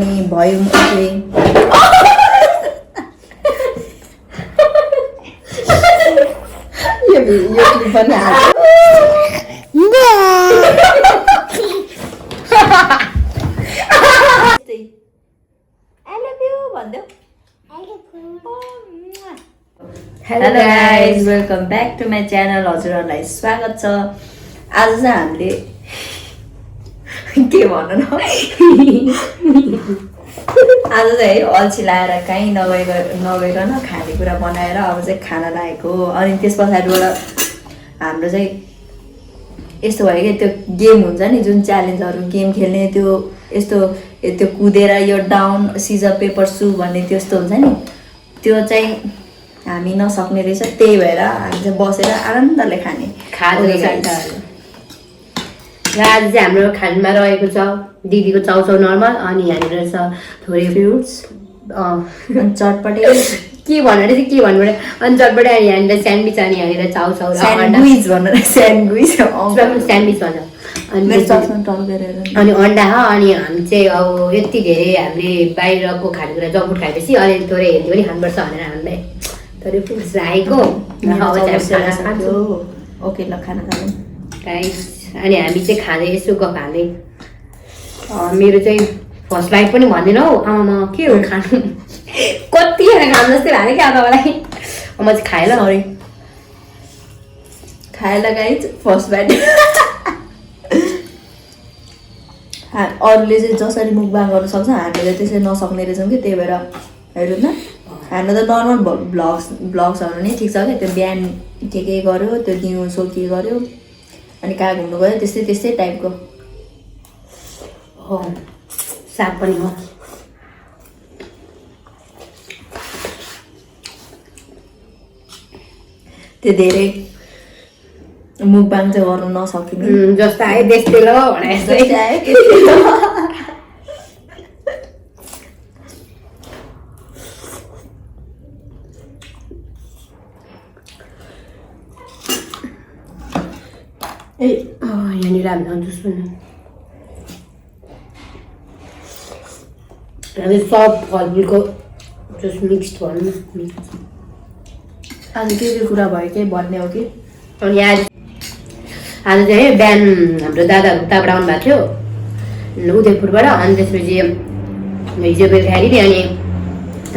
भयो यो क्लिप पनि hello guys welcome back to my channel. हजुरहरूलाई स्वागत छ। आज चाहिँ हामीले के भन्नु न आज चाहिँ अल्छी लाएर कहीँ नगइकन खानेकुरा बनाएर अब चाहिँ खाना लागेको। अनि त्यस पछाडिबाट हाम्रो चाहिँ यस्तो भयो कि त्यो गेम हुन्छ नि जुन च्यालेन्जहरू गेम खेल्ने त्यो यस्तो त्यो कुदेर यो डाउन सिजर पेपर सु भन्ने त्यस्तो हुन्छ नि त्यो चाहिँ हामी नसक्ने रहेछ। त्यही भएर हामी चाहिँ बसेर आनन्दले खाने र आज चाहिँ हाम्रो खानामा रहेको छ दिदीको चाउचाउ नर्मल अनि यहाँनिर रहेछ थोरै फ्रुट्स चटपटे के भन्नु चाहिँ के भन्नु पर्यो अनि चटपटे अनि यहाँनिर स्यान्डविच अनि यहाँनिर चाउचाउ स्यान्डविच भनेर स्यान्डविच स्यान्डविच भन्छ अनि अन्डा हो। अनि हामी चाहिँ अब यति धेरै हामीले बाहिरको खानेकुरा जङ्क फुड खाएपछि अनि थोरै हेल्दी पनि खानुपर्छ भनेर हामीलाई थोरै फ्रुट्स राखेको। ओके ल खाना खानु गाइस। अनि हामी चाहिँ खाँदै यसो खाँदै मेरो चाहिँ फर्स्ट बाइट पनि भन्दैन हौ आमामा के हो खानु कति खानु जस्तै भयो क्या तपाईँलाई। म चाहिँ खाएँ ल सरी खाएर गाइज फर्स्ट बाइट अरूले चाहिँ जसरी मुखबाङ गर्नु सक्छ हामीले त्यसरी नसक्ने रहेछौँ कि त्यही भएर हेर्नु न हाम्रो त नर्मल ब्लग्सहरू नै ठिक छ क्या। त्यो बिहान के गर्यो त्यो दिउँसो के गर्यो अनि कहाँ घुम्नु गयो त्यस्तै त्यस्तै टाइपको हो। साग पनि हो त्यो धेरै मुखबाङ चाहिँ गर्नु नसकिने जस्तो आयो त्यस्तै ल भने जस्तै आयो। यहाँनिर हामी जुस पनि सब फलफुलको जुस मिक्स भनौँ न। आज के कुरा भयो के भन्ने हो कि अनि आज चाहिँ बिहान हाम्रो दादाहरू उताबाट आउनुभएको थियो उदयपुरबाट। अनि त्यसपछि हिजो बेलुकाखेरि अनि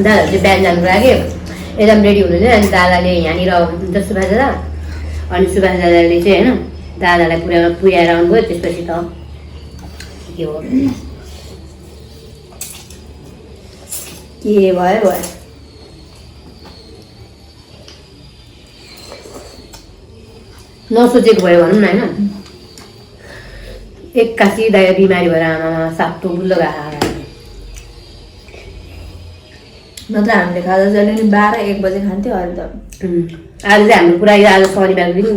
दादाहरू चाहिँ बिहान जानुको लागि एकदम रेडी हुनुहुन्थ्यो। अनि दादाले यहाँनिर सुभाष दादा अनि सुभाष दादाले चाहिँ होइन दादालाई पुर्याएर आउनुभयो। त्यसपछि त के हो के भयो भयो नसोचेको भयो भनौँ न होइन। एक्कासी दाइ बिमारी भएर आमामा सातो बुल्लो गएको नत्र हामीले खाजा जहिले नि 12-1 बजे खान्थ्यो। अहिले त आज चाहिँ हाम्रो पुरा आज शनिबारको दिन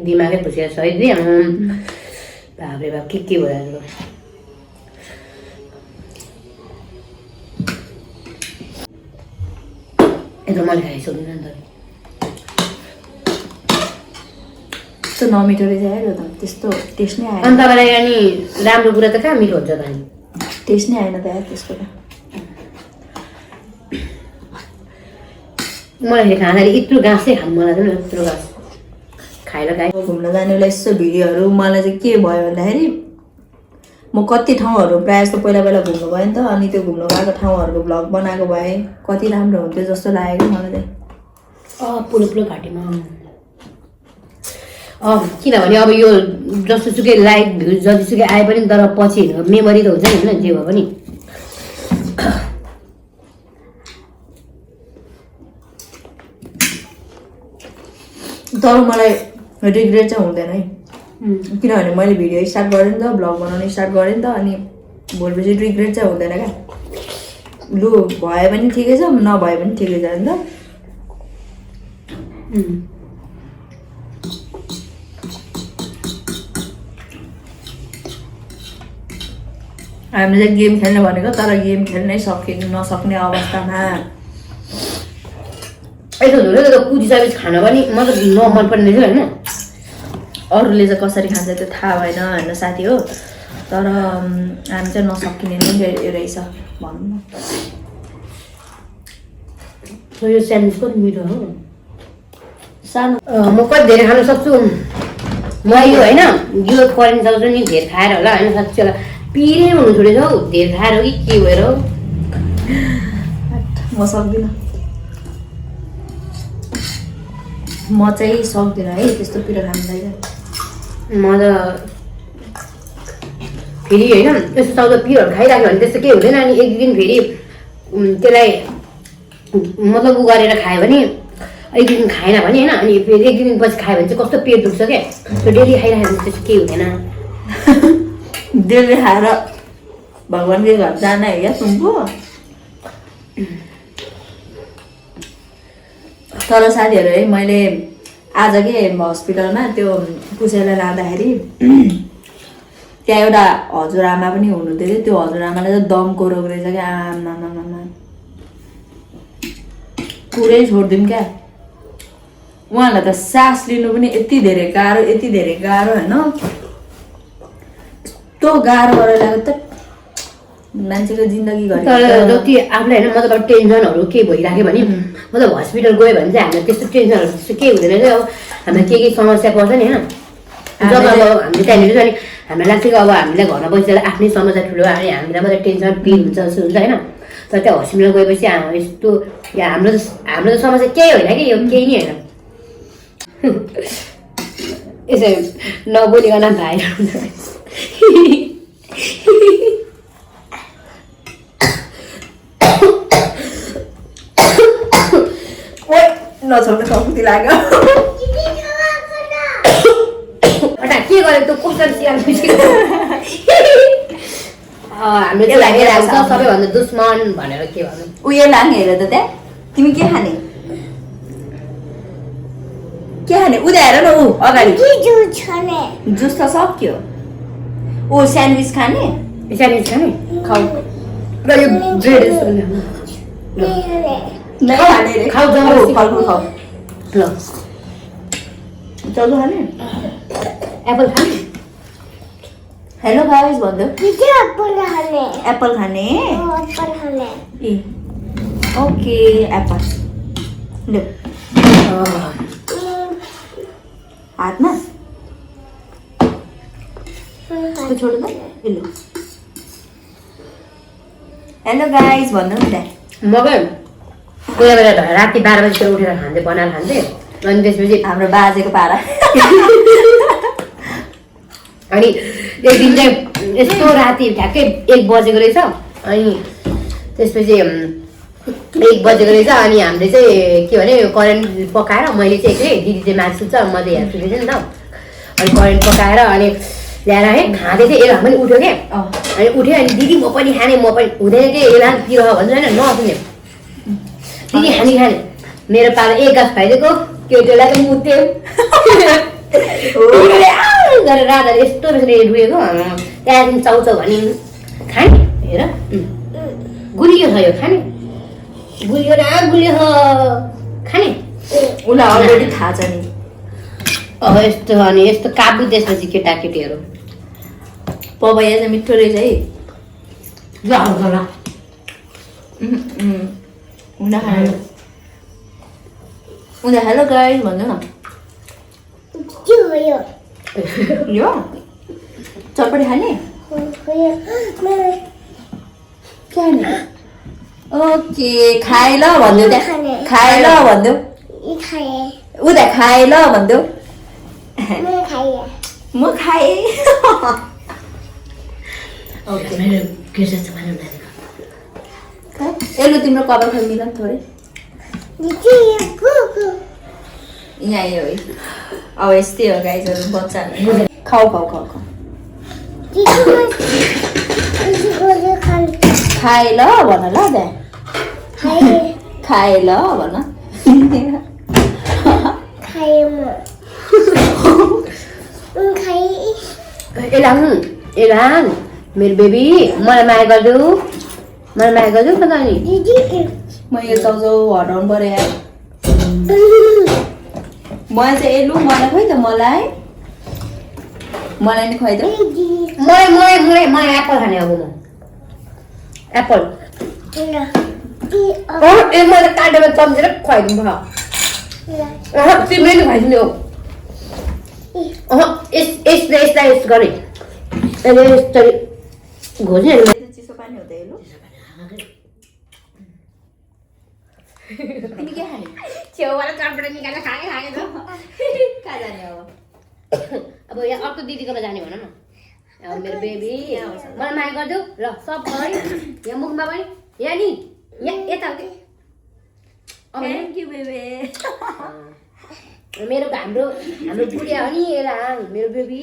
दिमागै खुसिया छ है दिदी। बाब्रे बाब के भइरहेको यत्रो मैले खाइसक्दिनँ नि त त्यस्तो नमिठो रहेछ आयो त त्यस्तो टेस्ट नै आएन। अनि तपाईँलाई अनि राम्रो कुरा त कहाँ मिठो हुन्छ त अनि टेस्ट नै आएन त यार त्यसको त। मलाई खाँदाखेरि यत्रो घाँस चाहिँ खानु मलाई पनि यत्रो घाँस खाएर खाएँ। घुम्न जानेलाई यस्तो भिडियोहरू मलाई चाहिँ के भयो भन्दाखेरि म कति ठाउँहरू प्रायः जस्तो पहिला घुम्नु गएँ नि त। अनि त्यो घुम्नु गएको ठाउँहरूको भ्लग बनाएको भए कति राम्रो हुन्थ्यो जस्तो लाग्यो मलाई चाहिँ। पुलो घाटीमा किनभने अब यो जस्तोसुकै लाइक भ्युज जतिसुकै आए पनि तर पछि मेमोरी त हुन्छ नि होइन जे भए पनि। तर मलाई रिग्रेट चाहिँ हुँदैन है किनभने मैले भिडियो स्टार्ट गरेँ नि त भ्लग बनाउनु स्टार्ट गरेँ नि त। अनि भोलिपछि रिग्रेट चाहिँ हुँदैन क्या। लु भए पनि ठिकै छ नभए पनि ठिकै छ नि त। हामीले गेम खेल्ने भनेको तर गेम खेल्नै नसक्ने अवस्थामा यसो हुँदैन त कुदिसकेपछि खाना पनि मतलब मन पर्ने थियो होइन। अरूले चाहिँ कसरी खान्छ त्यो थाहा भएन होइन साथी हो। तर हामी चाहिँ नसकिने नै रहेछ भनौँ न। यो स्यान्डविच कति मिठो हो सानो म कति धेरै खान सक्छु म यो होइन यो करेन्ट चल्छ नि धेरै खाएर होला होइन साँच्चै होला पिरै हुनु छोडेछ हौ धेरै खाएर हो कि के भएर हो म सक्दिनँ म चाहिँ सक्दिनँ है त्यस्तो पिरो खानुलाई चाहिँ म त फेरि होइन यस्तो चाउचाउ पिरोहरू खाइराख्यो भने त्यस्तो केही हुँदैन अनि एक दिन फेरि त्यसलाई मतलब उ गरेर खायो भने एक दिन खाएन भने होइन अनि फेरि एक दिन पछि खायो भने चाहिँ कस्तो पेट दुख्छ क्या त्यो डेली खाइराख्यो भने त्यस्तो केही हुँदैन डेली खाएर भगवान्कै घर जान है क्या सुम्पू तर साथीहरू है मैले आज के हस्पिटलमा त्यो पुसेलाई लाँदाखेरि त्यहाँ एउटा हजुरआमा पनि हुनुहुन्थ्यो कि त्यो हजुरआमाले चाहिँ दमको रोग रहेछ क्या आमामामा पुरै छोडिदिउँ क्या उहाँलाई त सास लिनु पनि यति धेरै गाह्रो होइन यस्तो गाह्रो गरेर लाग्यो त मान्छेको जिन्दगी तर घरि जति आफूलाई होइन मतलब टेन्सनहरू केही भइराख्यो भने मतलब हस्पिटल गयो भने चाहिँ हामीलाई त्यस्तो टेन्सनहरू त्यस्तो केही हुँदैन क्या अब हामीलाई के समस्या पर्छ नि होइन जब अब हामीले त्यहाँनिर चाहिँ हामीलाई लाग्छ कि अब हामीलाई घरमा बसेर आफ्नै समस्या ठुलो अनि हामीलाई मात्रै टेन्सन पिर हुन्छ जस्तो हुन्छ होइन तर त्यो हस्पिटल गएपछि यस्तो हाम्रो त समस्या केही होइन कि यो केही नै होइन यसो नबोलिकन भाइ नछाउनु सक्ति लाग्यो के गर्यो त्यो कोसन सियाल हाम्रो चाहिँ लागिरहेको छ सबैभन्दा दुश्मन भनेर के भन्नु उयो लाने हेर त त्यहाँ तिमी के खाने उदा हेर न ऊ अगाडि जुस त सक्यो ऊ स्यान्डविच खाने खाऊ र यो ब्रेड यस्तो खाने रे खाऊ फलफुल खाऊ ल चल्दो खाने एप्पल खाने हेलो गाइस भन्दै एप्पल खाने ए ओके एप्पल ल हातमा छोड्नु त हेलो गाइस भन्नु नि त्यहाँ म गएँ कोही बेला राति 12 बजीतिर उठेर खाँदै बनाएर खान्थेँ अनि त्यसपछि हाम्रो बाजेको पारा अनि एक दिन चाहिँ यस्तो राति ठ्याक्कै 1 बजेको रहेछ अनि त्यसपछि 1 बजेको रहेछ अनि हामीले चाहिँ के भने करेन्ट पकाएर मैले चाहिँ एक्लै दिदी चाहिँ मासु छ म चाहिँ हेर्छु थिएँ नि त अनि करेन्ट पकाएर अनि ल्याएर है खाँदै चाहिँ एला पनि उठ्यो क्या अनि उठ्यो अनि दिदी म पनि खाने म पनि हुँदैन कि एला पिरो भन्छ होइन नसुन्यो दिदी खाने मेरो पालो 1 गाँस खाइदिएको केटीलाई त मुत्यो गरेर राजाले यस्तो बेसी डुबेको त्यहाँदेखि चाउचाउ भने खाने हेर गुलियो छ यो खाने गुलियो खाने उसलाई अलरेडी थाहा छ नि अब यस्तो अनि यस्तो काबु त्यसपछि केटाकेटीहरू पपैया चाहिँ मिठो रहेछ है उनीहरू हेलो गाइस भन्नु न यो चटपटी खाने ओके खाए ल भनिदेऊ त्यहाँ खाए ल भनिदेऊ उता खाए ल भनिदेऊ म खाएँ यसले तिम्रो कपाल खोइ मिल थोरै यहाँ आयो है अब यस्तै हो गाइजहरू बच्चा खाऊ खाए ल भन ल त्यहाँ खाए ल भन एलाङ मेरो बेबी मलाई माया गरिदेऊ त नि म यो चाउचाउ हटाउनु पर्यो यार मलाई चाहिँ एलु मलाई खोइ त मलाई मलाई नि खुवाइदेऊ मलाई एप्पल खाने अब म एप्पल ए मैले काटेर चम्चेर खुवाइदिनु भयो तिमीले नि खुवाइदिनु यसलाई यस्तो गरे यस्तरी घोज्ने चिसो पानी हो त हेलो तिमी के खाने छेउबाट चटपटा निकालेर खाए त कहाँ जाने अब अब यहाँ अर्को दिदीकोमा जाने भन न अब मेरो बेबी मलाई माया गरिदेऊ ल सब भयो यहाँ मुखमा पनि यहाँ नि यहाँ यता थ्याङ्क यू बेबे मेरो हाम्रो बुढिया हो नि यसलाई मेरो बेबी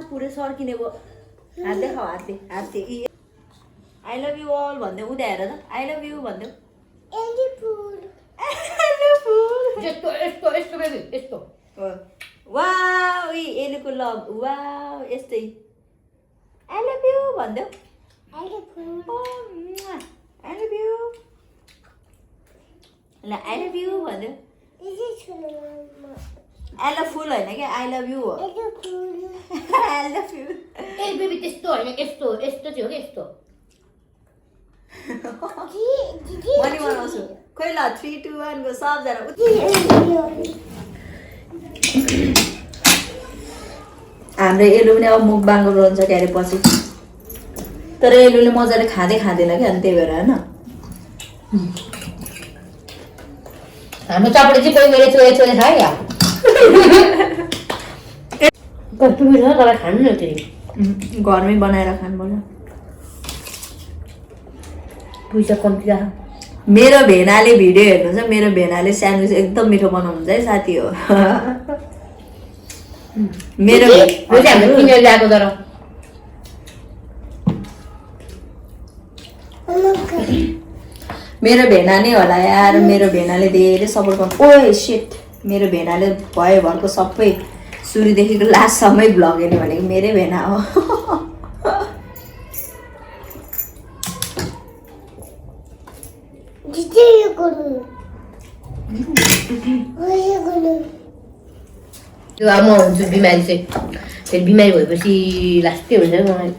पुरै सर्किने भयो हात देखाऊ हात दे आई लभ यु अल भन्दै उता हेर त आई लभ यु भन्दै यस्तो यस्तो यस्तो बेबी यस्तो वाउ एलीको लभ वाउ यस्तै आई लभ यु भन्दै आई लभ यु ल आई लभ यु भन्दै आई लभ फुल होइन क्या आई लभ यु हो I love you A baby त्यस्तो होइन यस्तो यस्तो चाहिँ हो कि यस्तो पनि बनाउँछु खोइ ल 3 2 1 गो सबजना हाम्रो एलु पनि अब मुख बाङ्गो रहन्छ के अरे पछि तर एलुले मजाले खाँदैन क्या अनि त्यही भएर होइन हाम्रो चपडे चाहिँ कोही मैले चोरे खायो या कस्तो मिठो छ तर खानु न त्यो घरमै बनाएर खानु पर्छ पैसा कम्ती राख मेरो भेनाले भिडियो हेर्नुहुन्छ मेरो भेनाले स्यान्डविच एकदम मिठो बनाउनुहुन्छ है साथी हो मेरो हाम्रो किनेर ल्याएको तर मेरो भेना नै होला यार मेरो भेनाले धेरै सपोर्ट गर्नु ओए शिट मेरो भेनाले भयो भरको सबै सुरुदेखिको लास्टसम्मै भ्लग हेर्ने भनेको मेरै भेना हो म हुन्छु बिमारी चाहिँ फेरि बिमारी भएपछि लास्टै हुन्छ मलाई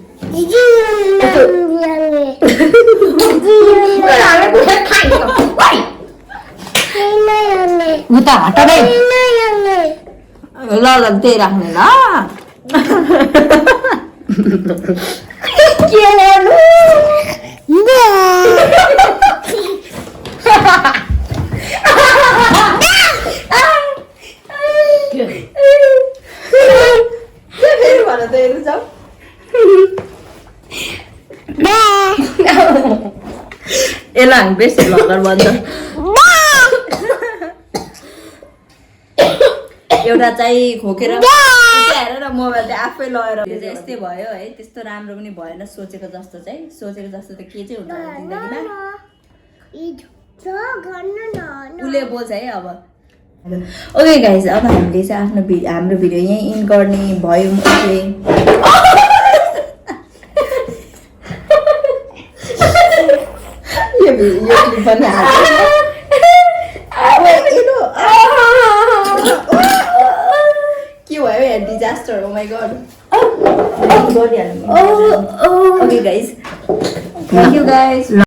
उता हट नै ल त्यही राख्ने ल के गर्नु फेरि भन त हेर्नु जाऊ यसलाई हामी बेस्ट भ्लगर भन्छ एउटा चाहिँ खोकेर हेर न मोबाइल चाहिँ आफै लगेर यस्तै भयो है त्यस्तो राम्रो पनि भएन सोचेको जस्तो त के चाहिँ हुन्छ जिन्दगीमा उसले बोल्छ है अब ओके गाइज अब हामीले चाहिँ हाम्रो भिडियो यहीँ इन गर्ने भयो यो क्लिप पनि के भयो यार डिजास्टर ओ माई गड गरिहाल्नु okay guys thank you guys